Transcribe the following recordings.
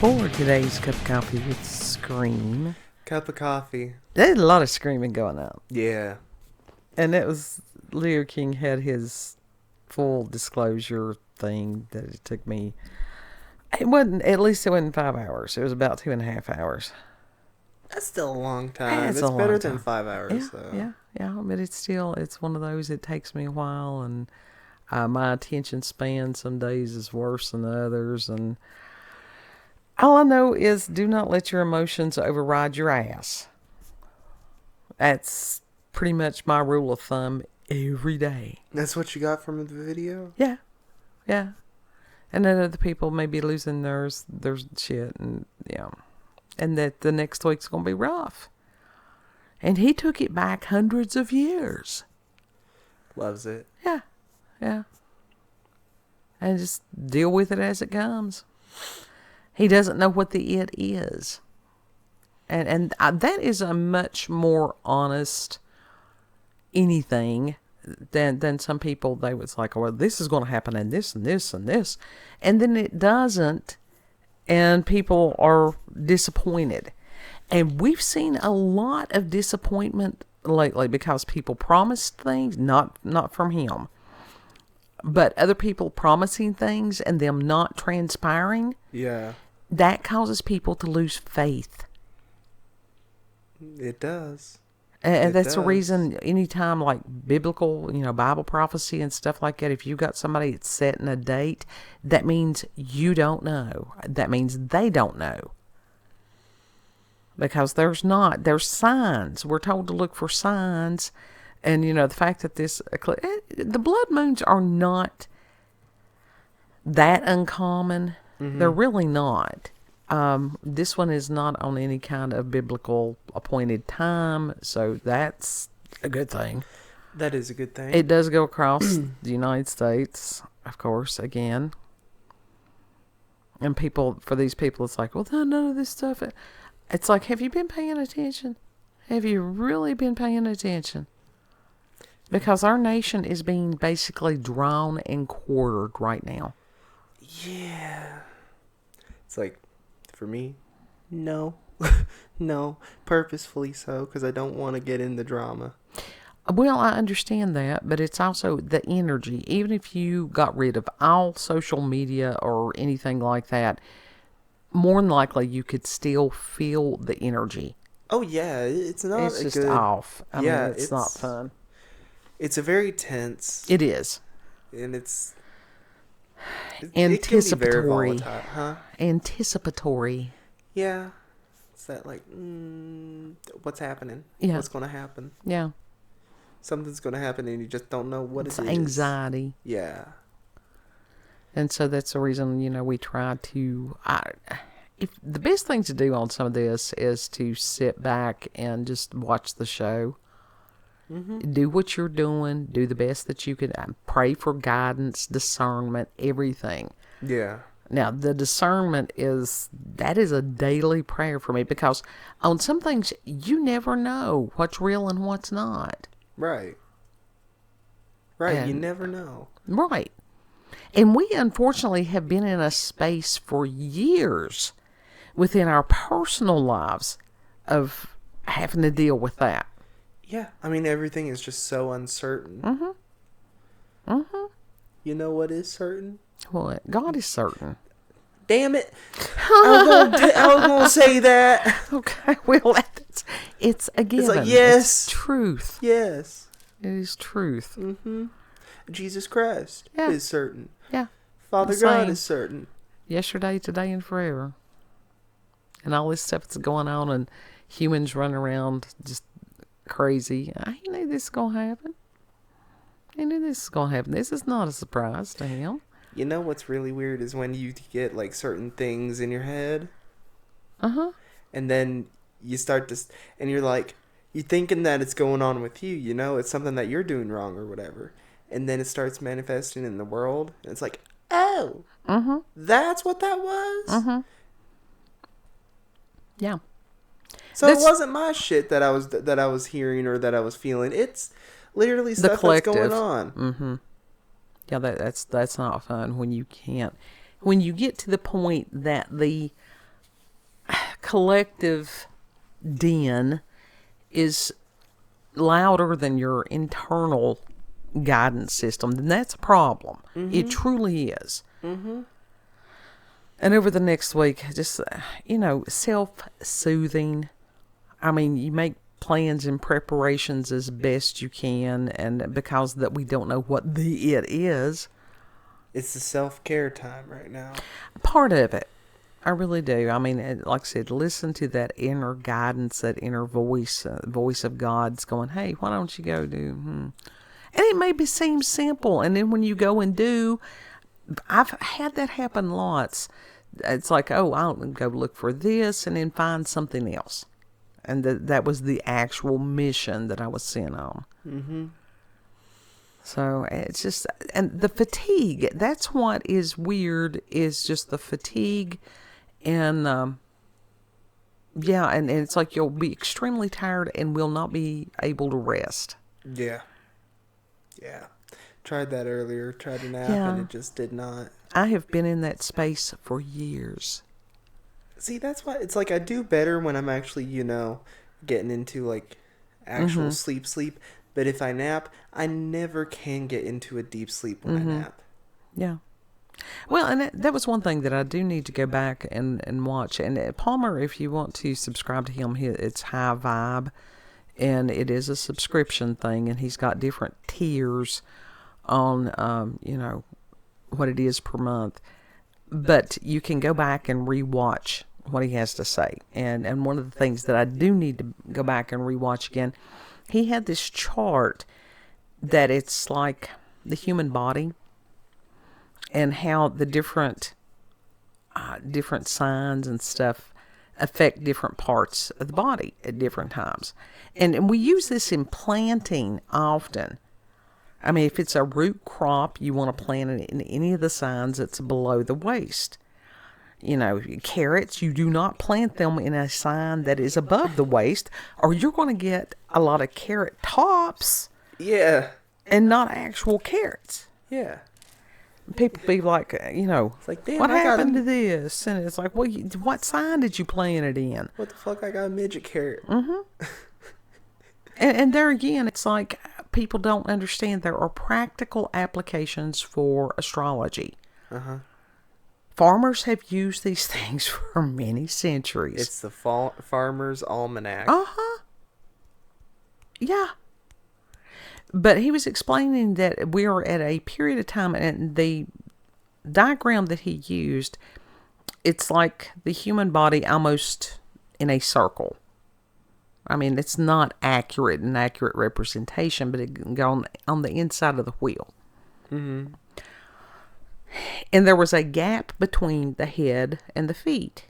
For today's cup of coffee with Scream. Cup of coffee. There's a lot of screaming going on. Yeah. And it was, Leo King had his full disclosure thing that it took me. It wasn't, at least it wasn't 5 hours. It was about 2.5 hours. That's still a long time. It's It's a better long than time. 5 hours, Yeah. But it's one of those, it takes me a while, and my attention span some days is worse than others, and all I know is do not let your emotions override your ass. That's pretty much my rule of thumb every day. That's what you got from the video? Yeah. And then other people may be losing their shit, and and that the next week's going to be rough. And he took it back hundreds of years. Loves it. Yeah. And just deal with it as it comes. He doesn't know what the it is. And that is a much more honest anything than some people. They was like, well, this is going to happen and this and this and this. And then it doesn't. And people are disappointed. And we've seen a lot of disappointment lately because people promised things, not from him, but other people promising things and them not transpiring. Yeah. That causes people to lose faith. It does. And that's the reason anytime like biblical, Bible prophecy and stuff like that, if you got somebody that's setting a date, that means you don't know. That means they don't know. Because there's signs. We're told to look for signs. And, the fact that the blood moons are not that uncommon. Mm-hmm. They're really not. This one is not on any kind of biblical appointed time, so that's a good thing. That is a good thing. It does go across the United States, of course, again. And for these people, it's like, well, none of this stuff. It's like, have you been paying attention? Have you really been paying attention? Because our nation is being basically drawn and quartered right now. Yeah. It's like, for me, no. No, purposefully so, because I don't want to get in the drama. Well, I understand that, but it's also the energy. Even if you got rid of all social media or anything like that, more than likely you could still feel the energy. Oh, yeah, it's not It's just off. I mean, it's not fun. It's a very tense. It is. And it's... Anticipatory. It can be very volatile, huh? Anticipatory. Yeah. It's that like, what's happening? Yeah. What's going to happen? Yeah. Something's going to happen and you just don't know what it is. It's anxiety. Yeah. And so that's the reason, we try to... If the best thing to do on some of this is to sit back and just watch the show. Mm-hmm. Do what you're doing. Do the best that you can. Pray for guidance, discernment, everything. Yeah. Now, the discernment is a daily prayer for me, because on some things, you never know what's real and what's not. Right. Right. You never know. Right. And we, unfortunately, have been in a space for years within our personal lives of having to deal with that. Yeah. I mean, everything is just so uncertain. Mm-hmm. Mm-hmm. You know what is certain? What? God is certain. Damn it. I was going to say that. Okay. Well, it's a given. It's like, yes. It's truth. Yes. It is truth. Mm-hmm. Jesus Christ is certain. Yeah. Father God is certain. Yesterday, today, and forever. And all this stuff that's going on, and humans running around just crazy. I knew this was going to happen. This is not a surprise to him. You know what's really weird is when you get like certain things in your head. Uh-huh. And then you start to, and you're like, you're thinking that it's going on with you, it's something that you're doing wrong or whatever. And then it starts manifesting in the world. And it's like, oh, that's what that was? Mm-hmm. Yeah. So it wasn't my shit that I was hearing or that I was feeling. It's literally stuff that's going on. Mm-hmm. Yeah, that's not fun when you can't. When you get to the point that the collective din is louder than your internal guidance system, then that's a problem. It truly is. And over the next week, just, self-soothing. I mean, you make plans and preparations as best you can, and because that we don't know what the it is. It's the self-care time right now. Part of it. I really do. I mean, like I said, listen to that inner guidance, that inner voice, voice of God's going, hey, why don't you go do? And it maybe seems simple. And then when you go and do, I've had that happen lots. It's like, oh, I'll go look for this and then find something else. And that was the actual mission that I was sent on. So it's just, and the fatigue, that's what is weird, is just the fatigue. And, and it's like you'll be extremely tired and will not be able to rest. Yeah. Tried that earlier, tried a nap, and it just did not. I have been in that space for years. See, that's why it's like I do better when I'm actually, getting into like actual sleep. But if I nap, I never can get into a deep sleep when I nap. Yeah. Well, and that was one thing that I do need to go back and watch. And Palmer, if you want to subscribe to him, it's High Vibe. And it is a subscription thing. And he's got different tiers on, what it is per month. But you can go back and rewatch what he has to say. And one of the things that I do need to go back and rewatch again, he had this chart that it's like the human body and how the different signs and stuff affect different parts of the body at different times. And we use this in planting often. I mean, if it's a root crop, you want to plant it in any of the signs that's below the waist. Carrots, you do not plant them in a sign that is above the waist, or you're going to get a lot of carrot tops. Yeah. And not actual carrots. Yeah. People be like, it's like, damn, what happened to this? And it's like, well, what sign did you plant it in? What the fuck? I got a midget carrot. And there again, it's like people don't understand there are practical applications for astrology. Farmers have used these things for many centuries. It's the Farmer's Almanac. Yeah. But he was explaining that we are at a period of time, and the diagram that he used, it's like the human body almost in a circle. I mean, it's not an accurate representation, but it can go on the inside of the wheel. And there was a gap between the head and the feet.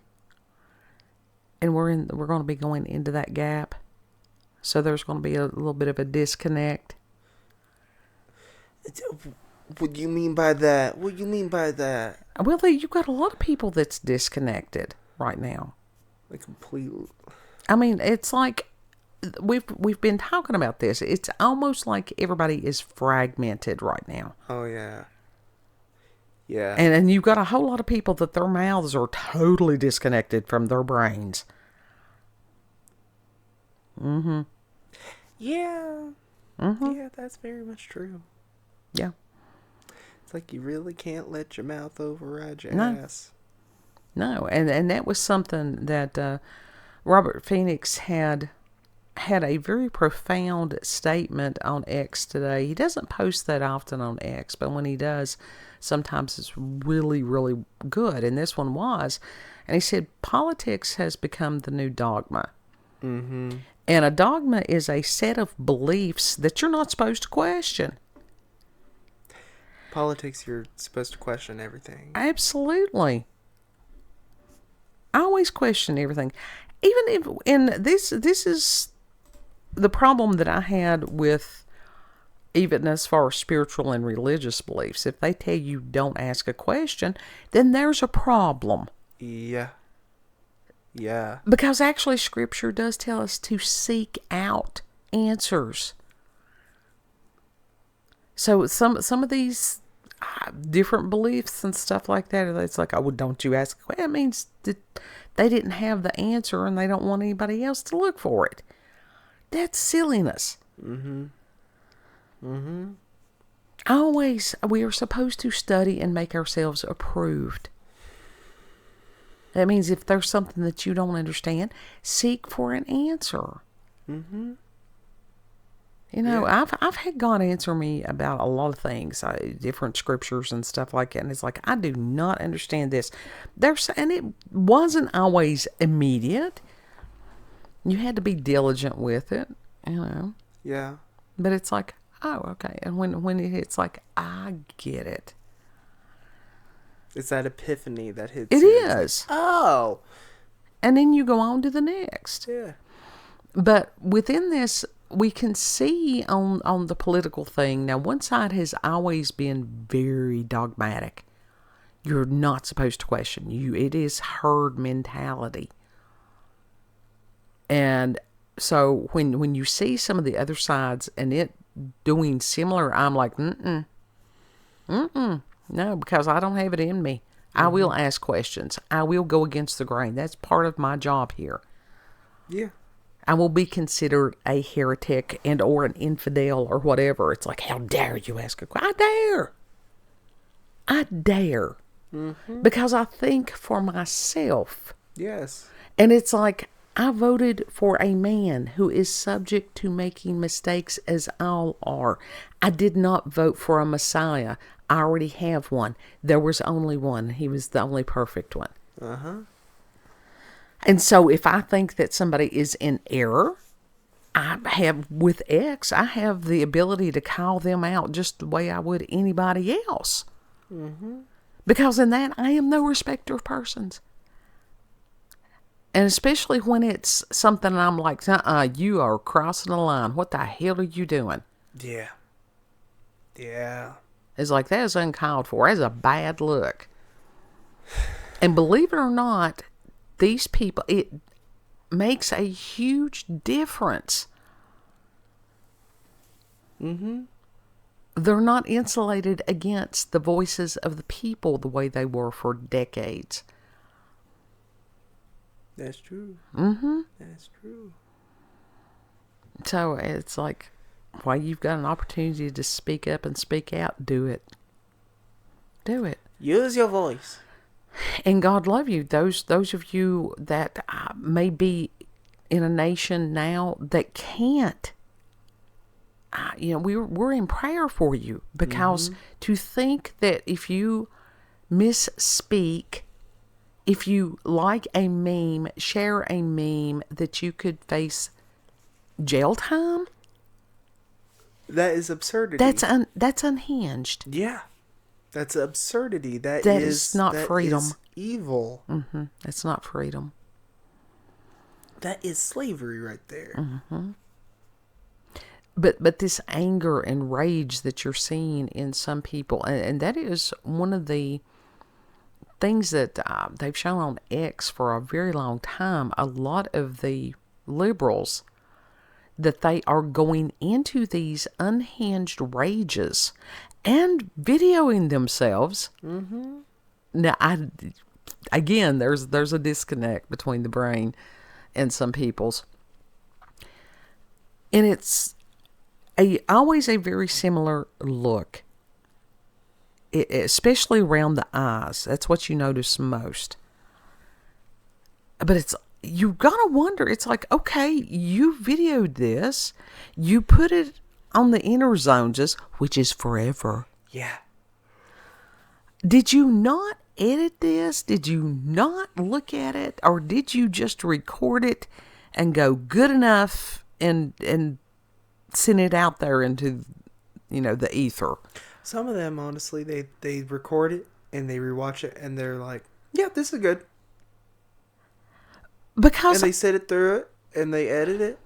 And we're going to be going into that gap. So there's going to be a little bit of a disconnect. What do you mean by that? Well, you've got a lot of people that's disconnected right now. Like completely. I mean, it's like we've been talking about this. It's almost like everybody is fragmented right now. Oh yeah. Yeah. And you've got a whole lot of people that their mouths are totally disconnected from their brains. Yeah. Yeah, that's very much true. Yeah. It's like you really can't let your mouth override your ass. No, and that was something that Robert Phoenix had a very profound statement on X today. He doesn't post that often on X, but when he does, sometimes it's really, really good. And this one was. And he said, politics has become the new dogma. And a dogma is a set of beliefs that you're not supposed to question. Politics, you're supposed to question everything. Absolutely. I always question everything. Even if, and this is the problem that I had with, even as far as spiritual and religious beliefs. If they tell you don't ask a question, then there's a problem. Yeah. Because actually Scripture does tell us to seek out answers. So some of these different beliefs and stuff like that. It's like, oh, well, don't you ask? Well, that means that they didn't have the answer and they don't want anybody else to look for it. That's silliness. Always, we are supposed to study and make ourselves approved. That means if there's something that you don't understand, seek for an answer. You know, Yeah. I've had God answer me about a lot of things, different scriptures and stuff like that. And it's like, I do not understand this. And it wasn't always immediate. You had to be diligent with it, you know. Yeah. But it's like, oh, okay. And when it's like, I get it. It's that epiphany that hits It you. It's is. like, oh. And then you go on to the next. Yeah. But within this, we can see on the political thing. Now, one side has always been very dogmatic. You're not supposed to question. It is herd mentality. And so when you see some of the other sides and it doing similar, I'm like, no, because I don't have it in me. I will ask questions. I will go against the grain. That's part of my job here. Yeah. I will be considered a heretic and or an infidel or whatever. It's like, how dare you ask a question? I dare. Because I think for myself. Yes. And it's like, I voted for a man who is subject to making mistakes as all are. I did not vote for a Messiah. I already have one. There was only one. He was the only perfect one. And so if I think that somebody is in error, I have the ability to call them out just the way I would anybody else. Because in that, I am no respecter of persons. And especially when it's something I'm like, you are crossing the line. What the hell are you doing? Yeah. Yeah. It's like, that is uncalled for. That's a bad look. And believe it or not, these people, it makes a huge difference. They're not insulated against the voices of the people the way they were for decades. That's true. That's true. So it's like, while you've got an opportunity to speak up and speak out, do it. Do it. Use your voice. And God love you. Those of you that may be in a nation now that can't, we're in prayer for you, because to think that if you misspeak, if you like a meme, share a meme, that you could face jail time. That is absurdity. That's unhinged. Yeah. That's absurdity. That is not freedom. Is evil. That's not freedom. That is slavery right there. But this anger and rage that you're seeing in some people, and that is one of the things that they've shown on X for a very long time. A lot of the liberals, that they are going into these unhinged rages and videoing themselves. Now, again, there's a disconnect between the brain and some people's, and it's always a very similar look, especially around the eyes. That's what you notice most. But you gotta wonder, it's like, okay, you videoed this, you put it on the inner zones, which is forever. Yeah. Did you not edit this? Did you not look at it? Or did you just record it and go, good enough, and send it out there into, the ether? Some of them, honestly, they record it and they rewatch it and they're like, yeah, this is good. Because and they sit it through it and they edit it.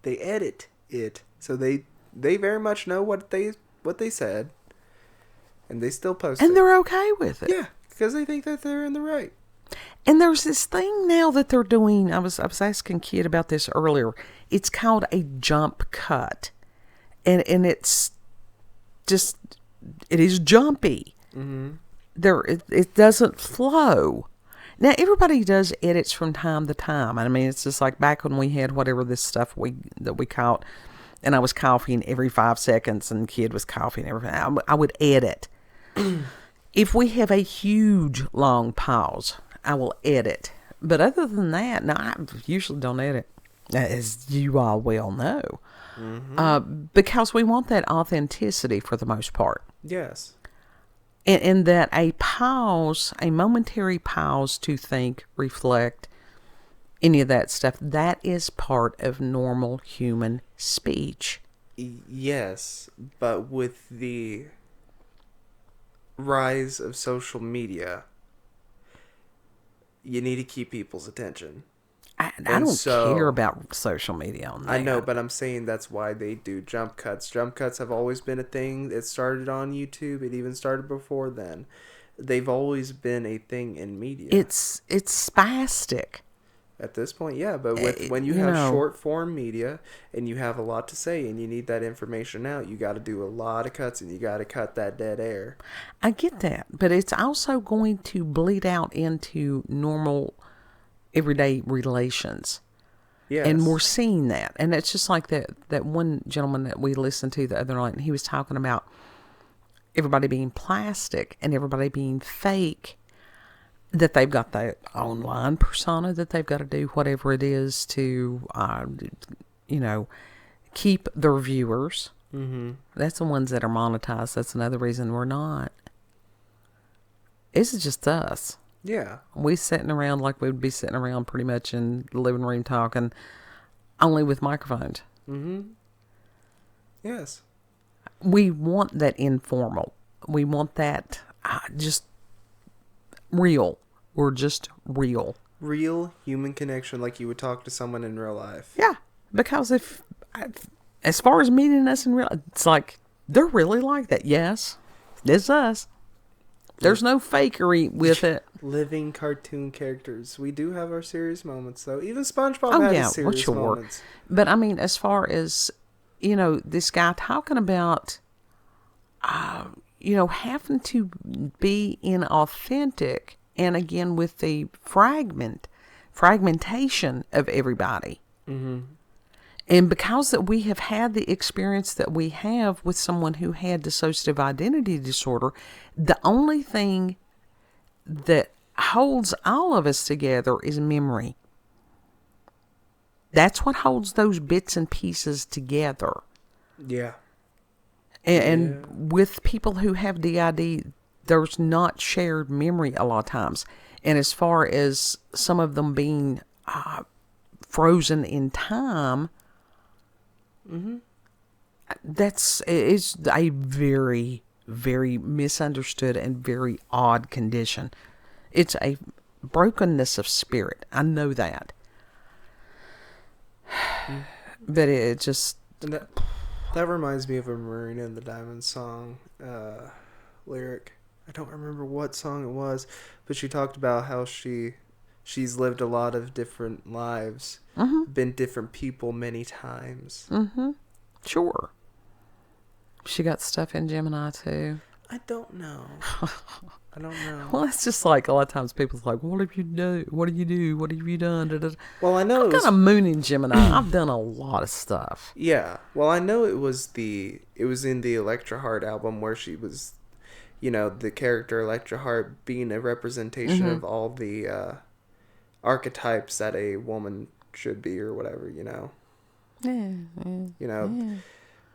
They edit it. So they very much know what they said. And they still post it. And they're okay with it. Yeah, because they think that they're in the right. And there's this thing now that they're doing. I was asking Kid about this earlier. It's called a jump cut. And it's just it is jumpy. Mm-hmm. It doesn't flow. Now, everybody does edits from time to time. I mean, it's just like back when we had whatever this stuff that we caught, and I was coughing every 5 seconds, and the kid was coughing every. I would edit. If we have a huge long pause, I will edit. But other than that, no, I usually don't edit, as you all well know, because we want that authenticity for the most part. Yes. And that a pause, a momentary pause to think, reflect, any of that stuff, that is part of normal human speech. Yes, but with the rise of social media, you need to keep people's attention. I don't care about social media on that. I know, but I'm saying that's why they do jump cuts. Jump cuts have always been a thing. It started on YouTube. It even started before then. They've always been a thing in media. It's spastic. At this point, yeah, but when you have short form media and you have a lot to say and you need that information out, you got to do a lot of cuts and you got to cut that dead air. I get that, but it's also going to bleed out into normal, everyday relations. Yes. And we're seeing that. And it's just like that one gentleman that we listened to the other night, and he was talking about everybody being plastic and everybody being fake, that they've got that online persona, that they've got to do whatever it is to, keep their viewers. Mm-hmm. That's the ones that are monetized. That's another reason we're not. It's just us. Yeah. We sitting around like we'd be sitting around pretty much in the living room talking, only with microphones. Mm-hmm. Yes. We want that informal. We want that just real. We're just real. Real human connection, like you would talk to someone in real life. Yeah, because as far as meeting us in real, it's like they're really like that. Yes, it's us. There's no fakery with it. Living cartoon characters. We do have our serious moments, though. Even SpongeBob has his serious moments. But I mean, as far as this guy talking about, having to be inauthentic. And again, with the fragmentation of everybody. Mm-hmm. And because that we have had the experience that we have with someone who had dissociative identity disorder, the only thing that holds all of us together is memory. That's what holds those bits and pieces together. Yeah. And with people who have DID, there's not shared memory a lot of times. And as far as some of them being frozen in time, it's a very, very misunderstood and very odd condition. It's a brokenness of spirit. I know that. But it just... And that reminds me of a Marina and the Diamonds song lyric. I don't remember what song it was, but she talked about how she's lived a lot of different lives, been different people many times. Mm-hmm. Sure. She got stuff in Gemini too. I don't know. Well, it's just like a lot of times people's like, what have you do? What do you do? What have you done? Da, da, da. Well, I know I've got a moon in Gemini. I've done a lot of stuff. Yeah. Well, I know it was in the Electra Heart album where she was, the character Electra Heart being a representation of all the archetypes that a woman should be or whatever, Yeah.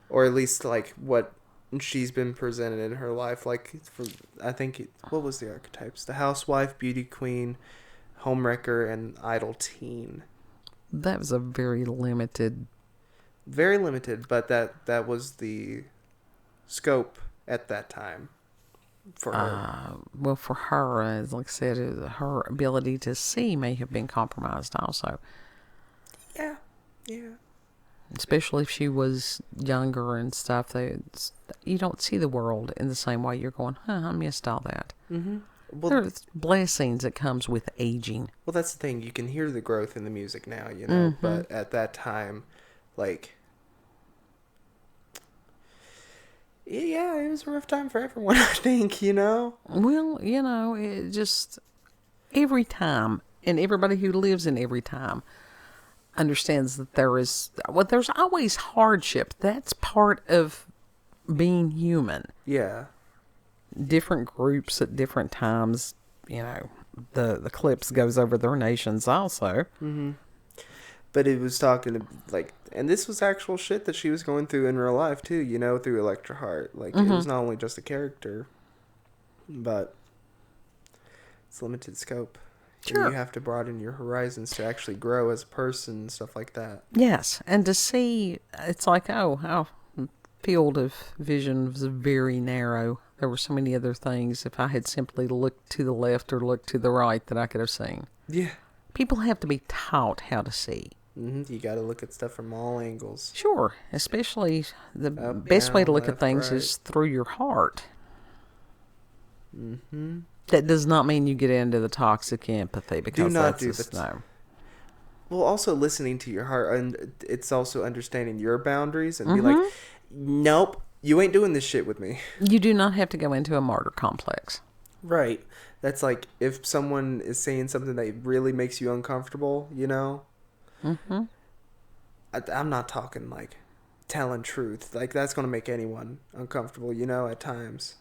Or at least like what she's been presented in her life. Like, what was the archetypes? The housewife, beauty queen, homewrecker, and idle teen. That was a very limited. Very limited, but that was the scope at that time for her. Well, for her, as like I said, her ability to see may have been compromised also. Yeah. Especially if she was younger and stuff. You don't see the world in the same way. You're going, I missed all that. Mm-hmm. Well, there's blessings that comes with aging. Well, that's the thing. You can hear the growth in the music now, but at that time, like, Yeah, it was a rough time for everyone, I think, you know? Well, it just every time, and everybody who lives in every time understands that there's always hardship. That's part of being human. Yeah. Different groups at different times, the clips goes over their nations also. Mm-hmm. But it was talking like, and this was actual shit that she was going through in real life too, through Electra Heart. Like, it was not only just a character, but it's limited scope. Sure. And you have to broaden your horizons to actually grow as a person and stuff like that. Yes, and to see, it's like, our field of vision was very narrow. There were so many other things. If I had simply looked to the left or looked to the right, that I could have seen. Yeah. People have to be taught how to see. Mm-hmm. You got to look at stuff from all angles. Sure, especially the best way to look at things is through your heart. Mm-hmm. That does not mean you get into the toxic empathy, because do not that's do that. No. Well, also listening to your heart, and it's also understanding your boundaries and be like, nope, you ain't doing this shit with me. You do not have to go into a martyr complex. Right. That's like if someone is saying something that really makes you uncomfortable, Mm-hmm. I'm not talking like telling truth. Like, that's going to make anyone uncomfortable, at times.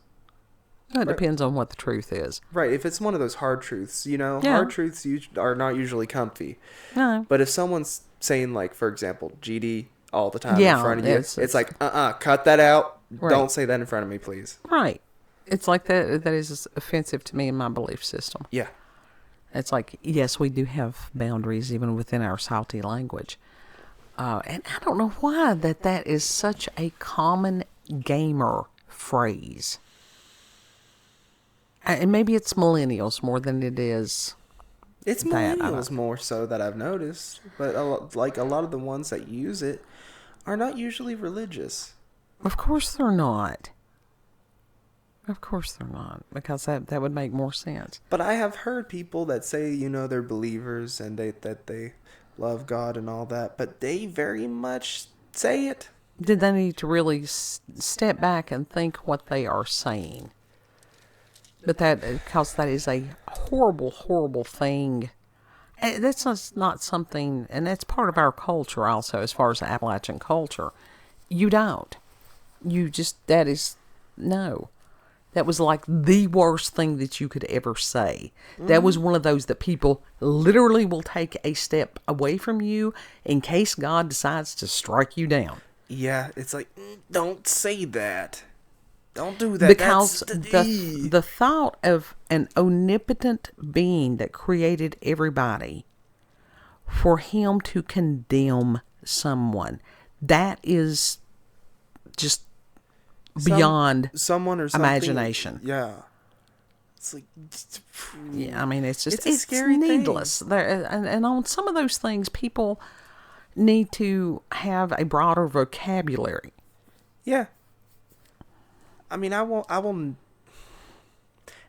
It depends on what the truth is. Right. If it's one of those hard truths, Yeah. hard truths are not usually comfy. No. But if someone's saying, like, for example, GD all the time in front of you, it's like, cut that out. Right. Don't say that in front of me, please. Right. It's like that is offensive to me in my belief system. Yeah. It's like, yes, we do have boundaries even within our salty language. And I don't know why that is such a common gamer phrase. And maybe it's millennials more than it is. It's millennials more so that I've noticed. But a lot of the ones that use it are not usually religious. Of course they're not. Of course they're not. Because that would make more sense. But I have heard people that say, they're believers and that they love God and all that. But they very much say it. Did they need to really step back and think what they are saying? But because that is a horrible, horrible thing. That's not something, and that's part of our culture also, as far as Appalachian culture. You don't. No. That was like the worst thing that you could ever say. That was one of those that people literally will take a step away from you in case God decides to strike you down. Yeah, it's like, don't say that. Don't do that. Because the thought of an omnipotent being that created everybody, for him to condemn someone, that is just beyond someone or something, imagination. Yeah. It's like, yeah, I mean, it's scary needless. And on some of those things, people need to have a broader vocabulary. Yeah. I mean, I will.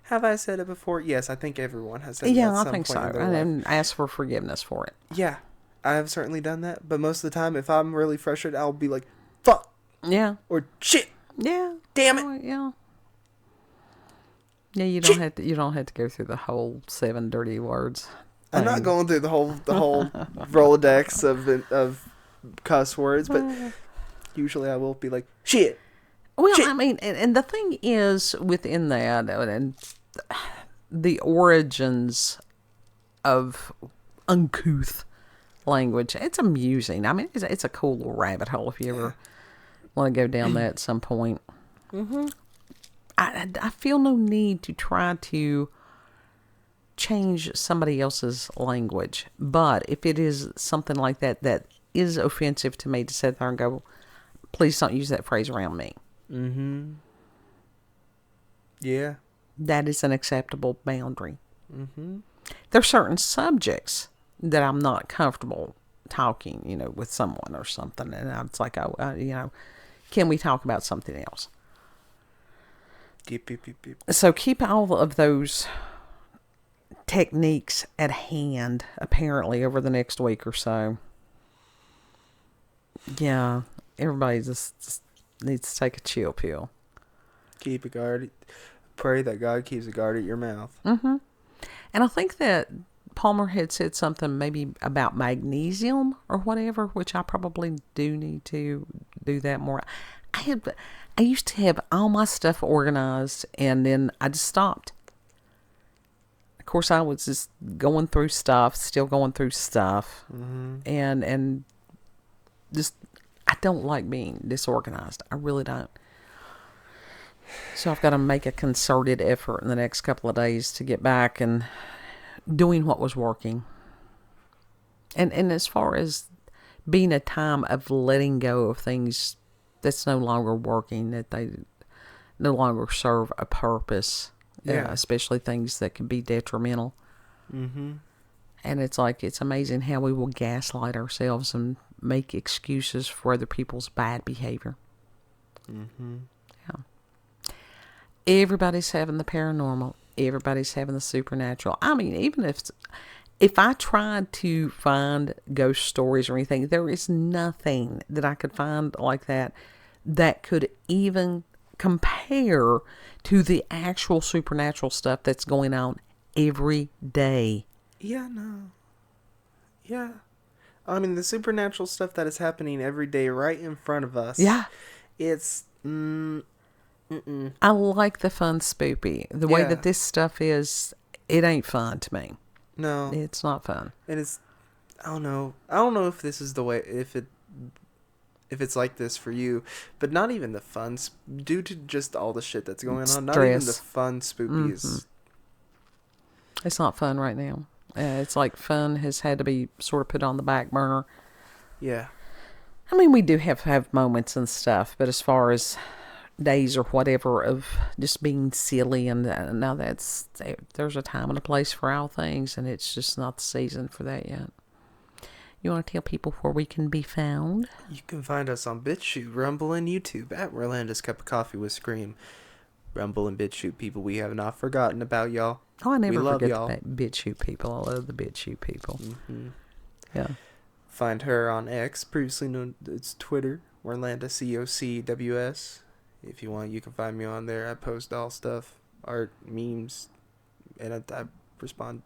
Have I said it before? Yes, I think everyone has said it. Yeah, I think so. And ask for forgiveness for it. Yeah, I have certainly done that. But most of the time, if I'm really frustrated, I'll be like, "Fuck." Yeah. Or shit. Yeah. Damn it. Oh, yeah. Yeah, you don't have to go through the whole 7 dirty words. I'm not going through the whole Rolodex of cuss words, but usually I will be like, shit. Well, shit. I mean, and the thing is within that, and the origins of uncouth language, it's amusing. I mean, it's a cool little rabbit hole if you ever want to go down that at some point. Mm-hmm. I feel no need to try to change somebody else's language. But if it is something like that is offensive to me, to sit there and go, please don't use that phrase around me. Mm-hmm. Yeah. That is an acceptable boundary. Mm-hmm. There are certain subjects that I'm not comfortable talking, with someone or something. And it's like, can we talk about something else? Yep. So keep all of those techniques at hand, apparently, over the next week or so. Yeah, everybody just needs to take a chill pill. Keep a guard. Pray that God keeps a guard at your mouth. Mm-hmm. And I think that Palmer had said something maybe about magnesium or whatever, which I probably do need to do that more. I used to have all my stuff organized, and then I just stopped. Of course, I was just going through stuff, still going through stuff, and just I don't like being disorganized. I really don't. So I've got to make a concerted effort in the next couple of days to get back and doing what was working. And as far as being a time of letting go of things that's no longer working, that they no longer serve a purpose, especially things that can be detrimental. Mm-hmm. And it's like, it's amazing how we will gaslight ourselves and make excuses for other people's bad behavior. Mm-hmm. Yeah. Everybody's having the paranormal. Everybody's having the supernatural. I mean, even if I tried to find ghost stories or anything, there is nothing that I could find like that could even compare to the actual supernatural stuff that's going on every day. Yeah, no. Yeah. I mean, the supernatural stuff that is happening every day right in front of us. Yeah. It's... I like the fun spoopy. The way that this stuff is, it ain't fun to me. No. It's not fun. And it's... I don't know. I don't know if this is the way... If it's like this for you, but not even the fun... Due to just all the shit that's going on, not even the fun spoopy is... It's not fun right now. It's like fun has had to be sort of put on the back burner. Yeah. I mean, we do have moments and stuff, but as far as days or whatever of just being silly, and now there's a time and a place for all things, and it's just not the season for that yet. You want to tell people where we can be found? You can find us on BitChute, Rumble, and YouTube at Rolanda's Cup of Coffee with Scream. Rumble and BitChute people we have not forgotten about, y'all. Oh, I never forget y'all. The BitChute people. I love the BitChute people. Mm-hmm. Yeah. Find her on X, previously known as Twitter, Orlando COCWS. If you want, you can find me on there. I post all stuff, art, memes, and I respond.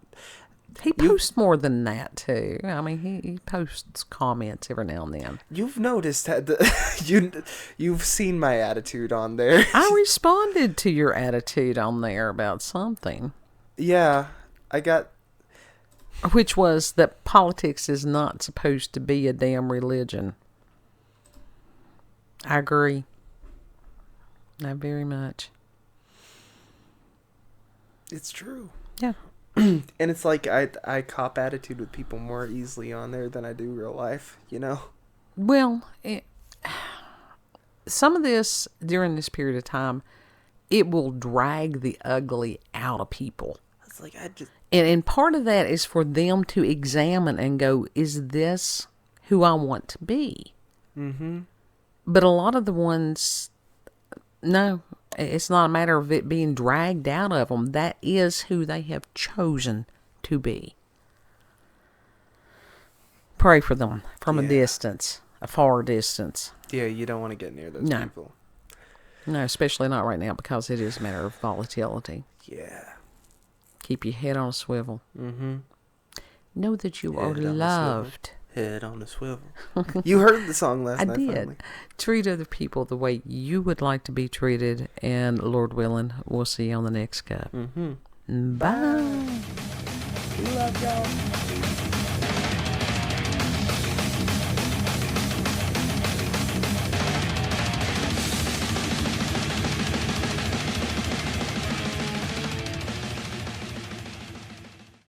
He posts more than that too. I mean, he posts comments every now and then. You've noticed that you've seen my attitude on there. I responded to your attitude on there about something. Yeah, I got... Which was that politics is not supposed to be a damn religion. I agree. Not very much. It's true. Yeah. And it's like I cop attitude with people more easily on there than I do real life, you know? Well, some of this, during this period of time, it will drag the ugly out of people. It's like And part of that is for them to examine and go, is this who I want to be? Mm-hmm. But a lot of the ones, no, it's not a matter of it being dragged out of them. That is who they have chosen to be. Pray for them from a distance, a far distance. Yeah, you don't want to get near those people. No, especially not right now, because it is a matter of volatility. Yeah. Keep your head on a swivel. Mm-hmm. Know that you are loved. Head on a swivel. You heard the song last night. I did. Finally. Treat other people the way you would like to be treated, and Lord willing, we'll see you on the next cup. Mm-hmm. Bye. We love y'all.